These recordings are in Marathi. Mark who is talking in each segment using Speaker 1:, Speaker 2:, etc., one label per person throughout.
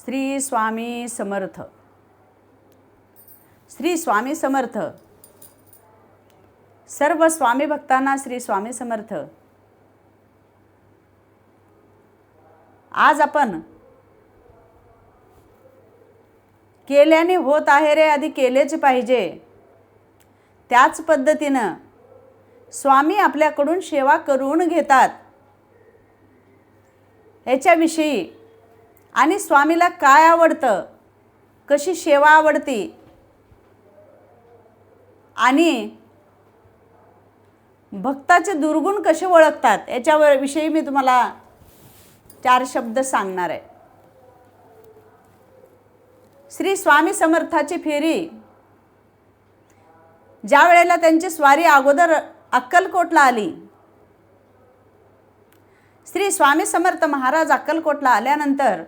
Speaker 1: श्री स्वामी समर्थ. श्री स्वामी समर्थ. सर्व स्वामी भक्तांना श्री स्वामी समर्थ. आज आपण केल्याने होत आहे रे, आधी केलेच पाहिजे. त्याच पद्धतीनं स्वामी आपल्याकडून सेवा करून घेतात याच्याविषयी आणि स्वामीला काय आवडतं, कशी सेवा आवडती आणि भक्ताचे दुर्गुण कसे ओळखतात याच्याविषयी मी तुम्हाला 4 शब्द सांगणार आहे. श्री स्वामी समर्थाची फेरी ज्या वेळेला त्यांची स्वारी अगोदर अक्कलकोटला आली, श्री स्वामी समर्थ महाराज अक्कलकोटला आल्यानंतर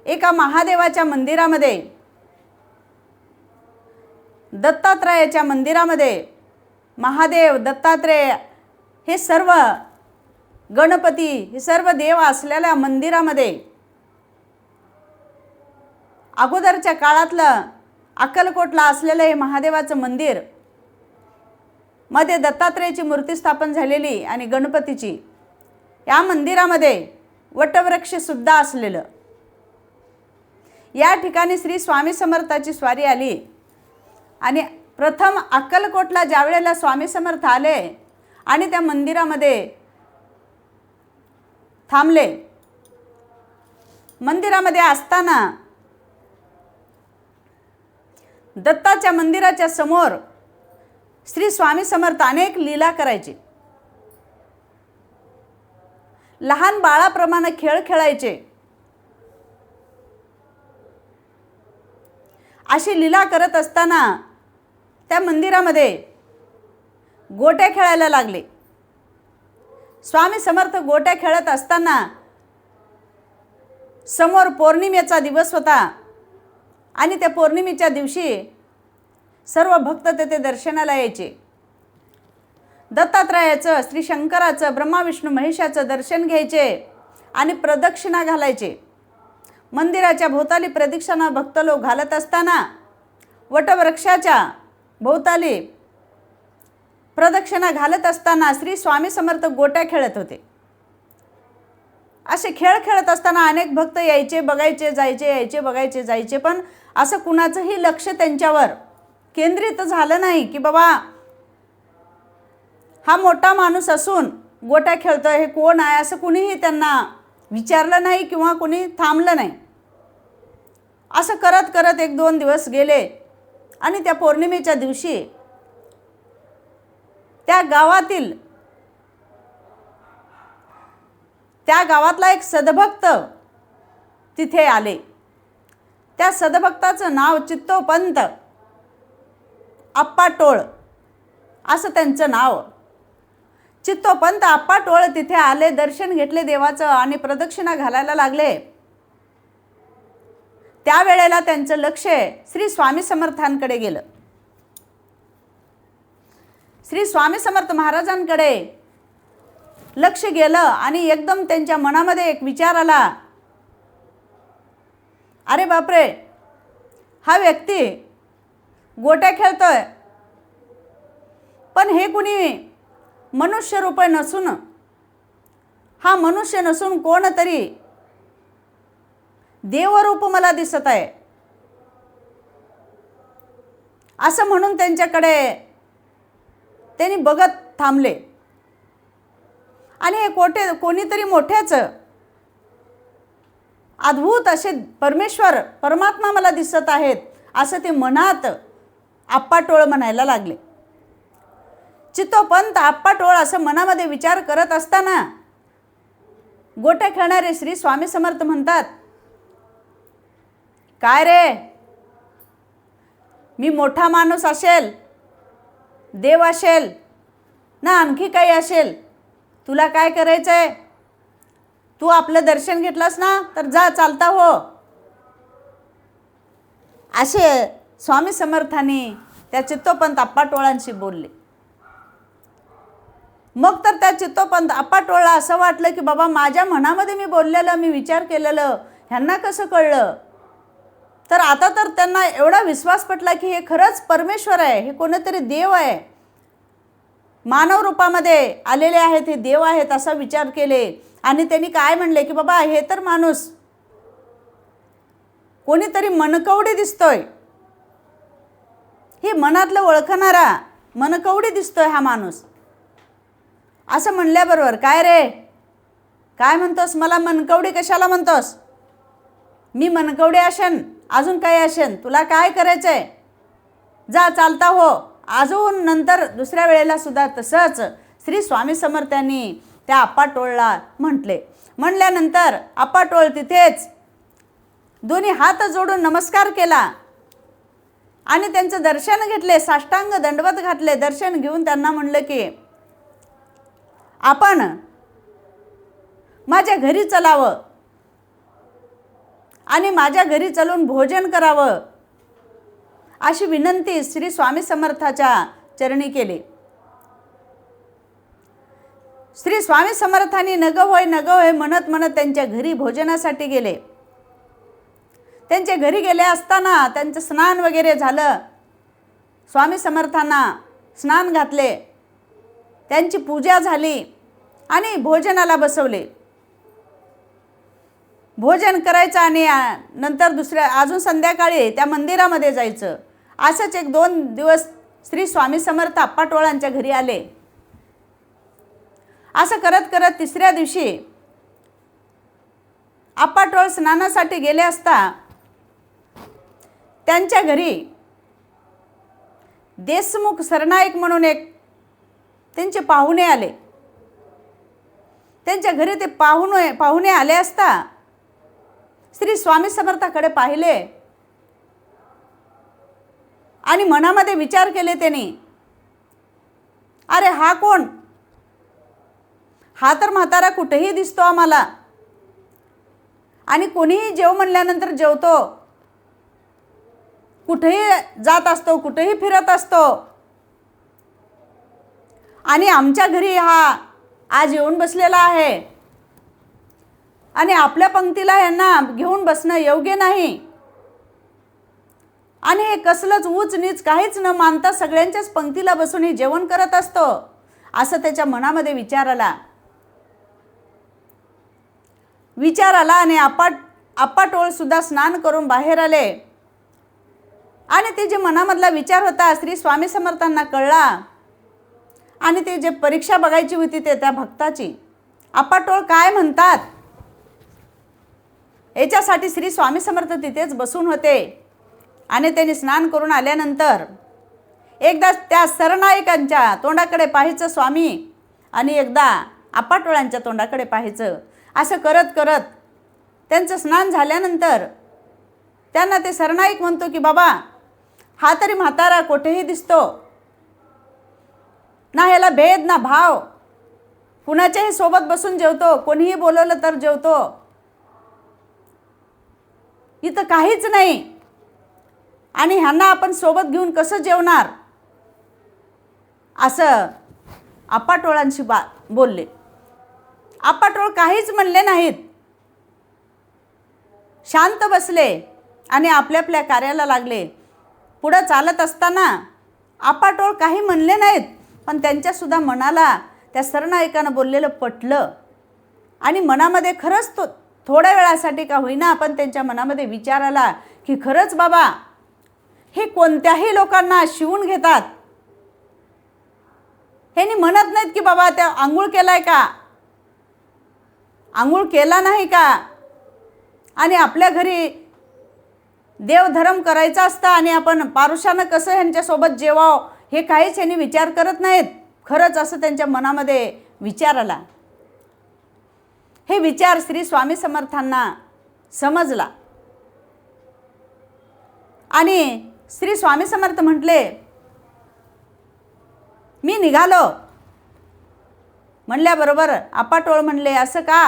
Speaker 1: एका महादेवाच्या मंदिरामध्ये, दत्तात्रयाच्या मंदिरामध्ये, महादेव, दत्तात्रेय हे सर्व गणपती हे सर्व देव असलेल्या मंदिरामध्ये अगोदरच्या काळातलं अक्कलकोटला असलेलं हे महादेवाचं मंदिर, मध्ये दत्तात्रेयाची मूर्ती स्थापन झालेली आणि गणपतीची, या मंदिरामध्ये वटवृक्ष सुद्धा असलेलं, या ठिकाणी श्री स्वामी समर्थाची स्वारी आली. आणि प्रथम अक्कलकोटला ज्या वेळेला स्वामी समर्थ आले आणि त्या मंदिरामध्ये थांबले, मंदिरामध्ये असताना दत्ताच्या मंदिराच्या समोर श्री स्वामी समर्थ अनेक लीला करायचे. लहान बाळाप्रमाणे खेळ खेळायचे. अशी लीला करत असताना त्या मंदिरामध्ये गोट्या खेळायला लागले. स्वामी समर्थ गोट्या खेळत असताना समोर पौर्णिमेचा दिवस होता आणि त्या पौर्णिमेच्या दिवशी सर्व भक्त तेथे दर्शनाला यायचे. दत्तात्रयाचं, श्री शंकराचं, ब्रह्मा विष्णू महेशाचं दर्शन घ्यायचे आणि प्रदक्षिणा घालायचे. मंदिराच्या भोवताली प्रदक्षिणा भक्त लोक घालत असताना वटवृक्षाच्या भोवताली प्रदक्षिणा घालत असताना श्री स्वामी समर्थ गोट्या खेळत होते. असे खेळ खेळत असताना अनेक भक्त यायचे, बघायचे, जायचे, यायचे, बघायचे, जायचे, पण असं कुणाचंही लक्ष त्यांच्यावर केंद्रित झालं नाही की बाबा हा मोठा माणूस असून गोट्या खेळतोय, हे कोण आहे, असं कुणीही त्यांना विचारलं नाही किंवा कुणी थांबलं नाही. असं करत करत 1-2 दिवस गेले आणि त्या पौर्णिमेच्या दिवशी त्या गावातला एक सद्भक्त तिथे आले. त्या सद्भक्ताचं नाव चित्तोपंत आप्पा टोळ असं त्यांचं नाव. चित्तोपंत आप्पा टोळ तिथे आले, दर्शन घेतले देवाचं आणि प्रदक्षिणा घालायला लागले. त्यावेळेला त्यांचं लक्ष श्री स्वामी समर्थांकडे गेलं. श्री स्वामी समर्थ महाराजांकडे लक्ष गेलं आणि एकदम त्यांच्या मनामध्ये एक विचार आला, अरे बापरे, हा व्यक्ती गोट्या खेळतोय, पण हे कुणी मनुष्य रूप नसून, हा मनुष्य नसून कोणतरी देवरूप मला दिसत आहे. असं म्हणून त्यांच्याकडे त्यांनी बघत थांबले. आणि हे कोणीतरी मोठ्याच अद्भुत असे परमेश्वर, परमात्मा मला दिसत आहेत असं ते मनात आप्पा टोळ म्हणायला लागले. चित्तोपंत आप्पा टोळ असं मनामध्ये विचार करत असताना गोट्या खेळणारे श्री स्वामी समर्थ म्हणतात, काय रे, मी मोठा माणूस असेल, देव असेल ना आणखी काही असेल, तुला काय करायचं आहे, तू आपलं दर्शन घेतलंस ना तर जा, चालता हो. असे स्वामी समर्थांनी त्या चित्तोपंत आप्पा टोळांशी बोलले. मग तर त्या चित्तोपंत अप्पाटोळला असं वाटलं की बाबा माझ्या मनामध्ये मी बोललेलं, मी विचार केलेलं ह्यांना कसं कळलं. तर आता तर त्यांना एवढा विश्वास पटला की हे खरंच परमेश्वर आहे, हे कोणीतरी देव आहे, मानव रूपामध्ये आलेले आहेत, हे देव आहेत असा विचार केले. आणि त्यांनी काय म्हणले की बाबा हे तर माणूस कोणीतरी मनकवडी दिसतोय, हे मनातलं ओळखणारा मनकवडी दिसतोय हा माणूस. असं म्हणल्याबरोबर काय रे, काय म्हणतोस, मला मनकवडी कशाला म्हणतोस, मी मनकवडी असेन अजून काय असेन, तुला काय करायचं आहे, जा चालता हो. अजून नंतर दुसऱ्या वेळेला सुद्धा तसंच श्री स्वामी समर्थांनी त्या अप्पाटोळला म्हटले. म्हणल्यानंतर अप्पाटोळ तिथेच दोन्ही हात जोडून नमस्कार केला आणि त्यांचं दर्शन घेतले, साष्टांग दंडवत घातले. दर्शन घेऊन त्यांना म्हणलं की आपण माझ्या घरी चलावं आणि माझ्या घरी चलून भोजन करावं अशी विनंती श्री स्वामी समर्थाच्या चरणी केली. श्री स्वामी समर्थांनी नग होय म्हणत म्हणत त्यांच्या घरी भोजनासाठी गेले. त्यांच्या घरी गेले असताना त्यांचं स्नान वगैरे झालं, स्वामी समर्थांना स्नान घातले, त्यांची पूजा झाली आणि भोजनाला बसवले. भोजन करायचं आणि नंतर दुसऱ्या अजून संध्याकाळी त्या मंदिरामध्ये जायचं. असंच 1-2 दिवस श्री स्वामी समर्थ अप्पाटोळांच्या घरी आले. असं करत करत तिसऱ्या दिवशी अप्पाटोळ स्नानासाठी गेले असता त्यांच्या घरी देशमुख सरनाईक म्हणून एक त्यांचे पाहुणे आले. त्यांच्या घरी ते पाहुणे आले असता श्री स्वामी समर्थाकडे पाहिले आणि मनामध्ये विचार केले त्यांनी, अरे हा कोण, हा तर म्हातारा कुठेही दिसतो आम्हाला आणि कोणीही जेव म्हणल्यानंतर जेवतो, कुठेही जात असतो, कुठेही फिरत असतो आणि आमच्या घरी हा आज येऊन बसलेला आहे आणि आपल्या पंक्तीला यांना घेऊन बसणं योग्य नाही आणि हे कसलंच ऊच नीच काहीच न मानता सगळ्यांच्याच पंक्तीला बसून हे जेवण करत असतो, असं त्याच्या मनामध्ये विचार आला आणि अप्पाटोळ सुद्धा स्नान करून बाहेर आले आणि ते जे मनामधला विचार होता श्री स्वामी समर्थांना कळला आणि ते जे परीक्षा बघायची होती ते त्या भक्ताची, अप्पाटोळ काय म्हणतात याच्यासाठी श्री स्वामी समर्थ तिथेच बसून होते. आणि त्यांनी स्नान करून आल्यानंतर एकदा त्या सरनाईकांच्या तोंडाकडे पाहायचं स्वामी आणि एकदा अप्पाटोळांच्या तोंडाकडे पाहायचं. असं करत करत त्यांचं स्नान झाल्यानंतर त्यांना ते सरनाईक म्हणतो की बाबा हा तरी म्हातारा कुठेही दिसतो, ना ह्याला भेद ना भाव, कुणाच्याही सोबत बसून जेवतो, कोणीही बोलवलं तर जेवतो, इथं काहीच नाही आणि ह्यांना आपण सोबत घेऊन कसं जेवणार, असं अप्पाटोळांशी बोलले. अप्पाटोळ काहीच म्हणले नाहीत, शांत बसले आणि आपल्या आपल्या कार्याला लागले. पुढं चालत असताना अप्पाटोळ काही म्हणले नाहीत, पण त्यांच्यासुद्धा मनाला त्या सरनाईकानं बोललेलं पटलं आणि मनामध्ये खरंच तो थोड्या वेळासाठी का होईना पण त्यांच्या मनामध्ये विचार आला की खरंच बाबा हे कोणत्याही लोकांना शिवून घेतात. ह्यांनी म्हणत नाहीत की बाबा त्या आंघोळ केलाय का, आंघोळ केला नाही का, आणि आपल्या घरी देवधर्म करायचा असता आणि आपण पारुषानं कसं ह्यांच्यासोबत जेवावं हे काहीच ह्यांनी विचार करत नाहीत. खरंच असं त्यांच्या मनामध्ये विचार आला. हे विचार श्री स्वामी समर्थांना समजला आणि श्री स्वामी समर्थ म्हटले, मी निघालो. म्हणल्याबरोबर अप्पाटोळ म्हणले, असं का,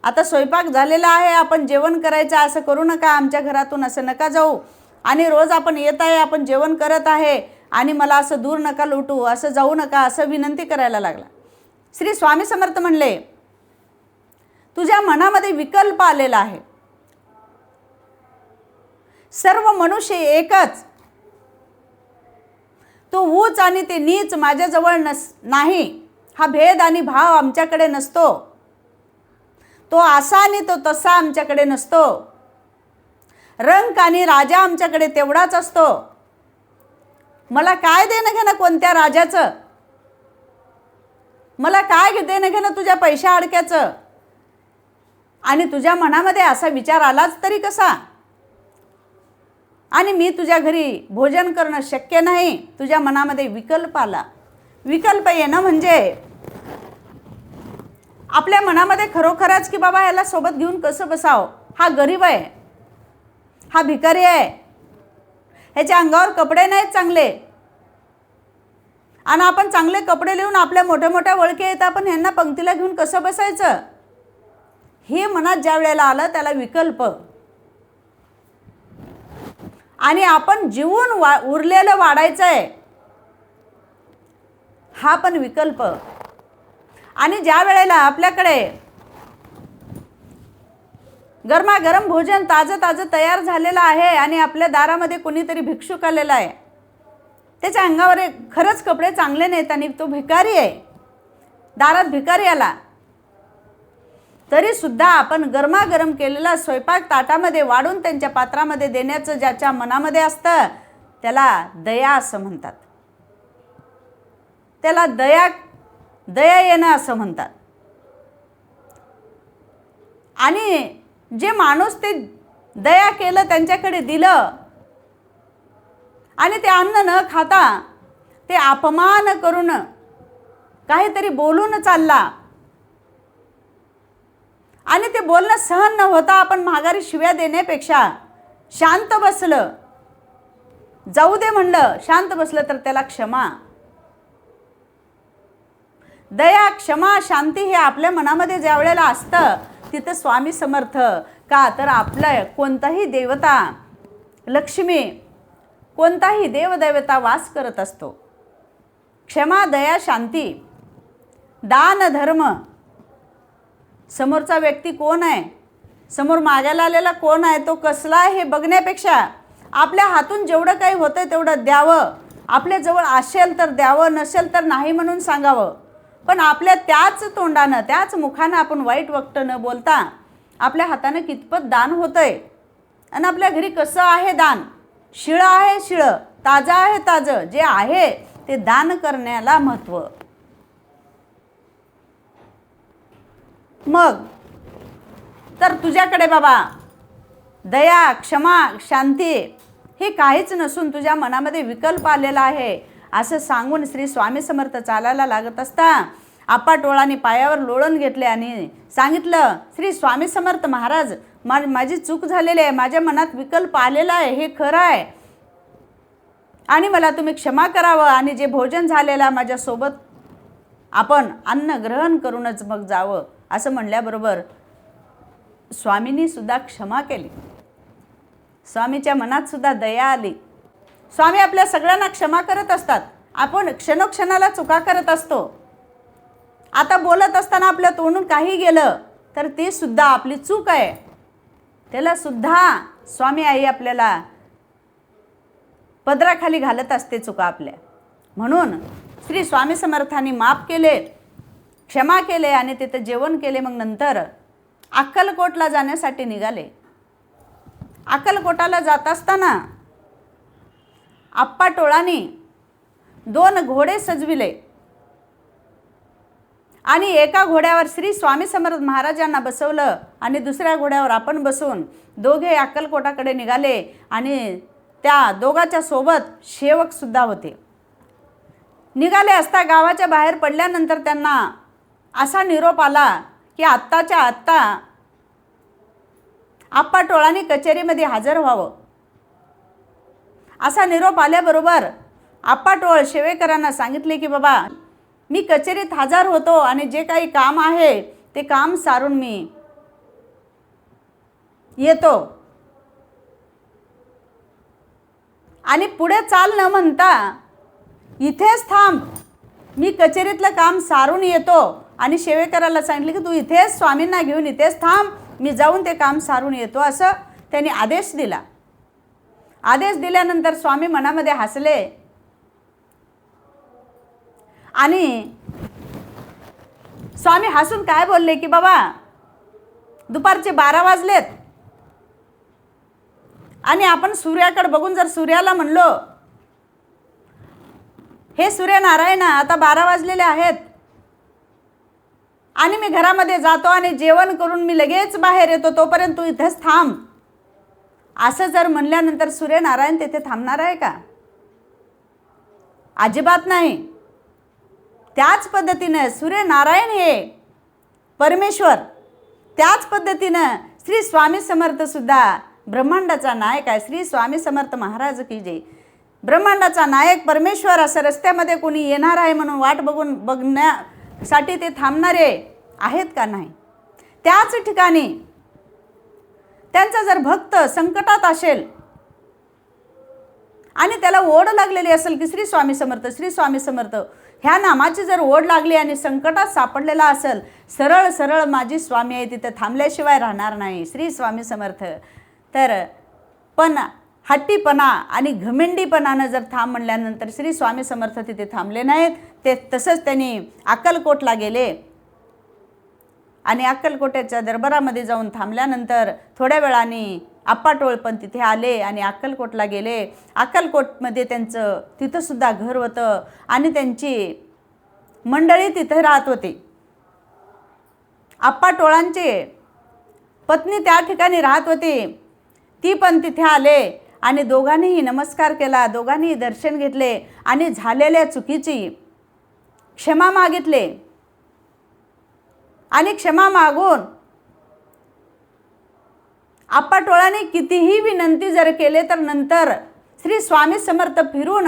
Speaker 1: आता स्वयंपाक झालेला आहे, आपण जेवण करायचं, असं करू नका, आमच्या घरातून असं नका जाऊ आणि रोज आपण येत आहे, आपण जेवण करत आहे आणि मला असं दूर नका लुटू, असं जाऊ नका, असं विनंती करायला लागला. श्री स्वामी समर्थ म्हणले, तुझ्या मनामध्ये विकल्प आलेला आहे. सर्व मनुष्य एकच. तो उच्च आणि ते नीच माझ्याजवळ नाही. हा भेद आणि भाव आमच्याकडे नसतो. तो असा आणि तो तसा आमच्याकडे नसतो. रंक आणि राजा आमच्याकडे तेवढाच असतो. मला काय देणं घेणं कोणत्या राजाचं? मला काय देणं घेणं तुझ्या पैशा अडक्याचं? आणि तुझ्या मनामध्ये असा विचार आलाच तरी कसा? आणि मी तुझ्या घरी भोजन करणं शक्य नाही. तुझ्या मनामध्ये विकल्प आला. विकल्प येणं म्हणजे आपल्या मनामध्ये खरोखरच की बाबा ह्याला सोबत घेऊन कसं बसावं. हा गरीब आहे, हा भिकारी आहे, ह्याच्या अंगावर कपडे नाहीत चांगले, आणि आपण चांगले कपडे लिहून आपल्या मोठ्या मोठ्या ओळखी येतात, आपण ह्यांना पंक्तीला घेऊन कसं बसायचं? हे मनात ज्या वेळेला आलं त्याला विकल्प. आणि आपण जीवन उरलेलं वाढायचं आहे, हा पण विकल्प. आणि ज्या वेळेला आपल्याकडे गरमागरम भोजन ताजं ताजं तयार झालेलं आहे आणि आपल्या दारामध्ये कोणीतरी भिक्षुक आलेला आहे, त्याच्या अंगावर खरंच कपडे चांगले नाहीत आणि तो भिकारी आहे, दारात भिकारी आला, तरी सुद्धा आपण गरमागरम केलेला स्वयंपाक ताटामध्ये वाढून त्यांच्या पात्रामध्ये देण्याचं ज्याच्या मनामध्ये असतं त्याला दया असं म्हणतात. त्याला दया येणं असं म्हणतात. आणि जे माणूस ते दया केलं, त्यांच्याकडे दिलं आणि ते अन्न न खाता ते अपमान करून काहीतरी बोलून चालला आणि ते बोलणं सहन न होता आपण माघारी शिव्या देण्यापेक्षा शांत बसलं, जाऊ दे म्हणलं, शांत बसलं तर त्याला क्षमा, दया, क्षमा, शांती हे आपल्या मनामध्ये ज्या वेळेला असतं तिथं स्वामी समर्थ का तर आपलं कोणताही देवता, लक्ष्मी, कोणताही देवदेवता वास करत असतो. क्षमा, दया, शांती, दान, धर्म. समोरचा व्यक्ती कोण आहे, समोर मागायला आलेला कोण आहे, तो कसला आहे हे बघण्यापेक्षा आपल्या हातून जेवढं काही होतं तेवढं द्यावं. आपल्या जवळ असेल तर द्यावं, नसेल तर नाही म्हणून सांगावं. पण आपल्या त्याच तोंडानं, त्याच मुखानं आपण वाईट वक्त न बोलता आपल्या हातानं कितपत दान होतंय आणि आपल्या घरी कसं आहे दान, शिळं आहे शिळं, ताजं आहे ताजं, जे आहे ते दान करण्याला महत्त्व. मग तर तुझ्याकडे बाबा दया, क्षमा, शांती हे काहीच नसून तुझ्या मनामध्ये विकल्प आलेला आहे असं सांगून श्री स्वामी समर्थ चालायला लागत असता आपा टोळाने पायावर लोळण घेतले आणि सांगितलं, श्री स्वामी समर्थ महाराज, माझी चूक झालेली आहे, माझ्या मनात विकल्प आलेला आहे, हे खरं आहे आणि मला तुम्ही क्षमा करावं आणि जे भोजन झालेलं माझ्यासोबत आपण अन्न ग्रहण करूनच मग जावं असं म्हणल्याबरोबर स्वामींनी सुद्धा क्षमा केली. स्वामीच्या मनात सुद्धा दया आली. स्वामी आपल्या सगळ्यांना क्षमा करत असतात. आपण क्षणोक्षणाला चुका करत असतो. आता बोलत असताना आपल्या तोंडून काही गेलं तर ते सुद्धा आपली चूक आहे, त्याला सुद्धा स्वामी आई आपल्याला पदराखाली घालत असते चुका आपल्या. म्हणून श्री स्वामी समर्थांनी माफ केले, क्षमा केले आणि तिथं जेवण केले. मग नंतर अक्कलकोटला जाण्यासाठी निघाले. अक्कलकोटाला जात असताना आप्पा टोळांनी 2 घोडे सजविले आणि एका घोड्यावर श्री स्वामी समर्थ महाराजांना बसवलं आणि दुसऱ्या घोड्यावर आपण बसून दोघे अक्कलकोटाकडे निघाले. आणि त्या दोघांच्या सोबत सेवक सुद्धा होते. निघाले असता गावाच्या बाहेर पडल्यानंतर त्यांना असा निरोप आला की आत्ताच्या आत्ता आप्पा टोळांनी कचेरीमध्ये हजर व्हावं. असा निरोप आल्याबरोबर आप्पा टोळ सेवेकरांना सांगितले की बाबा मी कचेरीत हजर होतो आणि जे काही काम आहे ते काम सारून मी येतो. आणि पुढे चाल न म्हणता इथेच थांब, मी कचेरीतलं काम सारून येतो. आणि सेवेकराला सांगितलं की तू इथेच स्वामींना घेऊन इथेच थांब, मी जाऊन ते काम सारून येतो, असं त्यांनी आदेश दिला. आदेश दिल्यानंतर स्वामी मनामध्ये हसले आणि स्वामी हसून काय बोलले की बाबा दुपारचे 12 वाजलेत आणि आपण सूर्याकडे बघून जर सूर्याला म्हणलो, हे सूर्यनारायण आता 12 वाजलेले आहेत आणि मी घरामध्ये जातो आणि जेवण करून मी लगेच बाहेर येतो, तोपर्यंत तू इथेच थांब, असं जर म्हणल्यानंतर सूर्यनारायण तिथे थांबणार आहे का? अजिबात नाही. त्याच पद्धतीनं सूर्यनारायण हे परमेश्वर, त्याच पद्धतीनं श्री स्वामी समर्थ सुद्धा ब्रह्मांडाचा नायक आहे. श्री स्वामी समर्थ महाराज की जय. ब्रह्मांडाचा नायक परमेश्वर असं रस्त्यामध्ये कोणी येणार आहे म्हणून वाट बघण्यासाठी ते थांबणारे आहेत का? नाही. त्याच ठिकाणी त्यांचा जर भक्त संकटात असेल आणि त्याला ओढ लागलेली असेल की श्री स्वामी समर्थ, श्री स्वामी समर्थ ह्या नामाची जर ओढ लागली आणि संकटात सापडलेला असेल, सरळ सरळ माझी स्वामी आहे तिथे थांबल्याशिवाय राहणार नाही, श्री स्वामी समर्थ. तर पण हट्टीपणा आणि घमेंडीपणानं जर थांब म्हणल्यानंतर श्री स्वामी समर्थ तिथे थांबले नाहीत. ते तसंच त्यांनी अक्कलकोटला गेले आणि अक्कलकोटेच्या दरबारामध्ये जाऊन थांबल्यानंतर थोड्या वेळाने आप्पाटोळ पण तिथे आले आणि अक्कलकोटला गेले. अक्कलकोटमध्ये त्यांचं तिथंसुद्धा घर होतं आणि त्यांची मंडळी तिथे राहत होती. आप्पाटोळांची पत्नी त्या ठिकाणी राहत होती, ती पण तिथे आले आणि दोघांनीही नमस्कार केला, दोघांनीही दर्शन घेतले आणि झालेल्या चुकीची क्षमा मागितले आणि क्षमा मागून आप्पाटोळाने कितीही विनंती जर केले तर नंतर श्री स्वामी समर्थ फिरून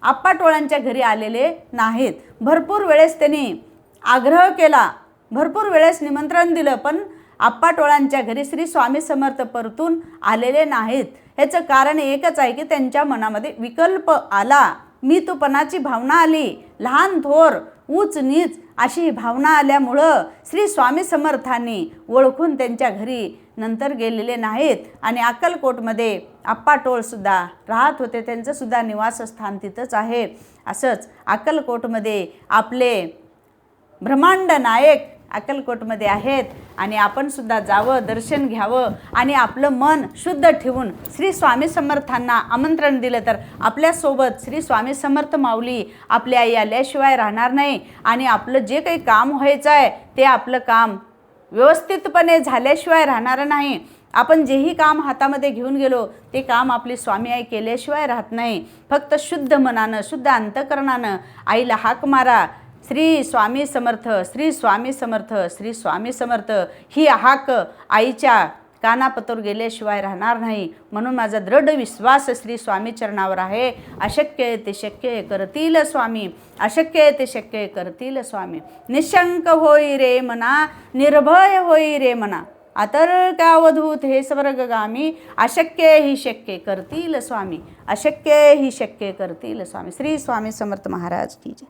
Speaker 1: आप्पाटोळांच्या घरी आलेले नाहीत. भरपूर वेळेस त्यांनी आग्रह केला, भरपूर वेळेस निमंत्रण दिलं, पण आप्पाटोळांच्या घरी श्री स्वामी समर्थ परतून आलेले नाहीत. ह्याचं कारण एकच आहे की त्यांच्या मनामध्ये विकल्प आला, मी तूपणाची भावना आली, लहान थोर उच्च नीच अशी भावना आल्यामुळं श्री स्वामी समर्थांनी ओळखून त्यांच्या घरी नंतर गेलेले नाहीत. आणि अक्कलकोटमध्ये आप्पाटोळसुद्धा राहत होते, त्यांचंसुद्धा निवासस्थान तिथंच आहे. असंच अक्कलकोटमध्ये आपले ब्रह्मांड नायक अक्कलकोटमध्ये आहेत आणि आपण सुद्धा जावं, दर्शन घ्यावं आणि आपलं मन शुद्ध ठेवून श्री स्वामी समर्थांना आमंत्रण दिलं तर आपल्यासोबत श्री स्वामी समर्थ माऊली आपल्या आई आल्याशिवाय राहणार नाही आणि आपलं जे काही काम व्हायचं आहे ते आपलं काम व्यवस्थितपणे झाल्याशिवाय राहणार नाही. आपण जेही काम हातामध्ये घेऊन गेलो ते काम आपली स्वामी आई केल्याशिवाय राहत नाही. फक्त शुद्ध मनानं, शुद्ध अंतकरणानं आईला हाक मारा, श्री स्वामी समर्थ, श्री स्वामी समर्थ, श्री स्वामी समर्थ ही हाक आईच्या कानापतोर गेल्याशिवाय राहणार नाही. म्हणून माझा दृढ विश्वास श्री स्वामी चरणावर आहे. अशक्य ते शक्य करतील स्वामी, अशक्य ते शक्य करतील स्वामी. निशंक होई रे मना, निर्भय होई रे मना, अतर्कावधूत हे स्वर्गगामी, अशक्य ही शक्य करतील स्वामी, अशक्य ही शक्य करतील स्वामी. श्री स्वामी समर्थ महाराज की जय.